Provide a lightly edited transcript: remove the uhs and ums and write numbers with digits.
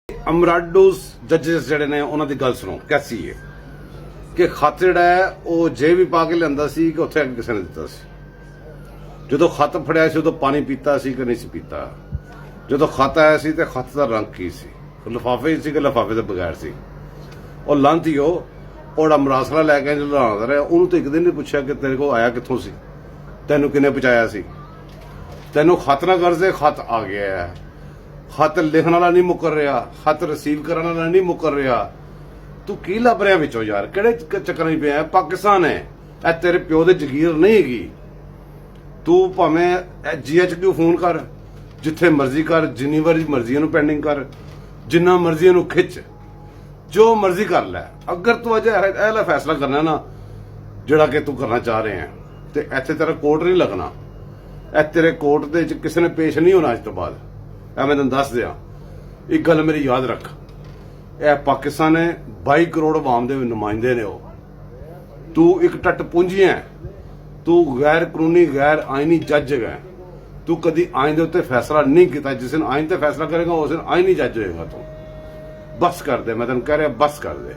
ਅਮਰਾਡੋਸ ਜੱਜਸ ਜਿਹੜੇ ਨੇ ਉਹਨਾਂ ਦੀ ਗੱਲ ਸੁਣੋ ਕੈਸੀ ਹੈ ਕਿ ਖਤ ਜਿਹੜਾ ਹੈ ਉਹ ਜੇ ਵੀ ਪਾ ਕੇ ਲਿਆਂਦਾ ਸੀ ਕਿ ਉੱਥੇ ਕਿਸੇ ਨੇ ਦਿੱਤਾ ਸੀ। ਜਦੋਂ ਖਤ ਫੜਿਆ ਸੀ ਉਦੋਂ ਪਾਣੀ ਪੀਤਾ ਸੀ ਕਿ ਨਹੀਂ ਸੀ ਪੀਤਾ। ਜਦੋਂ ਖਤ ਆਇਆ ਸੀ ਤੇ ਖਤ ਦਾ ਰੰਗ ਕੀ ਸੀ, ਲਿਫਾਫੇ ਸੀ ਕਿ ਲਿਫਾਫੇ ਤੋਂ ਬਗੈਰ ਸੀ। ਉਹ ਲਾਂਤੀਓ ਉਹਦਾ ਮਰਾਸਲਾ ਲੈ ਕੇ ਲੁਧਿਆਣਾ ਰਿਹਾ, ਉਹਨੂੰ ਤਾਂ ਇੱਕ ਦਿਨ ਨਹੀਂ ਪੁੱਛਿਆ ਕਿ ਤੇਰੇ ਕੋਲ ਆਇਆ ਕਿੱਥੋਂ ਸੀ, ਤੈਨੂੰ ਕਿਹਨੇ ਪਹੁੰਚਾਇਆ ਸੀ। ਤੈਨੂੰ ਖਤ ਨਾ ਕਰਜ਼ੇ ਖਤ ਆ ਗਿਆ ਹੈ। ਖਤ ਲਿਖਣ ਵਾਲਾ ਨਹੀਂ ਮੁੱਕਰ ਰਿਹਾ, ਖਤ ਰਿਸੀਵ ਕਰਨ ਵਾਲਾ ਨਹੀਂ ਮੁੱਕਰ ਰਿਹਾ। ਤੂੰ ਕੀ ਲੱਭ ਰਿਹਾ ਵਿੱਚੋਂ ਯਾਰ, ਕਿਹੜੇ ਚੱਕਰਾਂ 'ਚ ਪਿਆ? ਪਾਕਿਸਤਾਨ ਹੈ ਇਹ, ਤੇਰੇ ਪਿਓ ਦੇ ਜ਼ਗੀਰ ਨਹੀਂ ਹੈਗੀ। ਤੂੰ ਭਾਵੇਂ GHQ ਫੋਨ ਕਰ, ਜਿੱਥੇ ਮਰਜ਼ੀ ਕਰ, ਜਿੰਨੀ ਵਾਰੀ ਮਰਜ਼ੀ ਇਹਨੂੰ ਪੈਂਡਿੰਗ ਕਰ, ਜਿੰਨਾ ਮਰਜ਼ੀ ਇਹਨੂੰ ਖਿੱਚ, ਜੋ ਮਰਜ਼ੀ ਕਰ ਲੈ। ਅਗਰ ਤੂੰ ਅਜੇ ਇਹਲਾ ਫੈਸਲਾ ਕਰਨਾ ਨਾ ਜਿਹੜਾ ਕਿ ਤੂੰ ਕਰਨਾ ਚਾਹ ਰਿਹਾ ਤੇ ਇੱਥੇ ਤੇਰਾ ਕੋਰਟ ਨਹੀਂ ਲੱਗਣਾ। ਇਹ ਤੇਰੇ ਕੋਰਟ ਦੇ ਵਿੱਚ ਕਿਸੇ ਨੇ ਪੇਸ਼ ਨਹੀਂ ਹੋਣਾ ਅੱਜ ਤੋਂ ਬਾਅਦ। ਇਹ ਮੈਂ ਤੈਨੂੰ ਦੱਸ ਦਿਆਂ, ਇੱਕ ਗੱਲ ਮੇਰੀ ਯਾਦ ਰੱਖ, ਇਹ ਪਾਕਿਸਤਾਨ ਹੈ, 22 ਕਰੋੜ ਆਵਾਮ ਦੇ ਨੁਮਾਇੰਦੇ ਨੇ ਉਹ। ਤੂੰ ਇੱਕ ਟੱਟ ਪੂੰਜੀ ਹੈ, ਤੂੰ ਗੈਰ ਕਾਨੂੰਨੀ ਗੈਰ ਆਇਨੀ ਜੱਜ ਹੈ। ਤੂੰ ਕਦੀ ਆਇਨ ਦੇ ਉੱਤੇ ਫੈਸਲਾ ਨਹੀਂ ਕੀਤਾ। ਜਿਸ ਦਿਨ ਆਇਨ ਤੇ ਫੈਸਲਾ ਕਰੇਗਾ ਉਸ ਦਿਨ ਆਇਨੀ ਜੱਜ ਹੋਏਗਾ ਤੂੰ। ਬਸ ਕਰ ਦੇ, ਮੈਂ ਤੈਨੂੰ ਕਹਿ ਰਿਹਾ ਬਸ ਕਰ ਦੇ।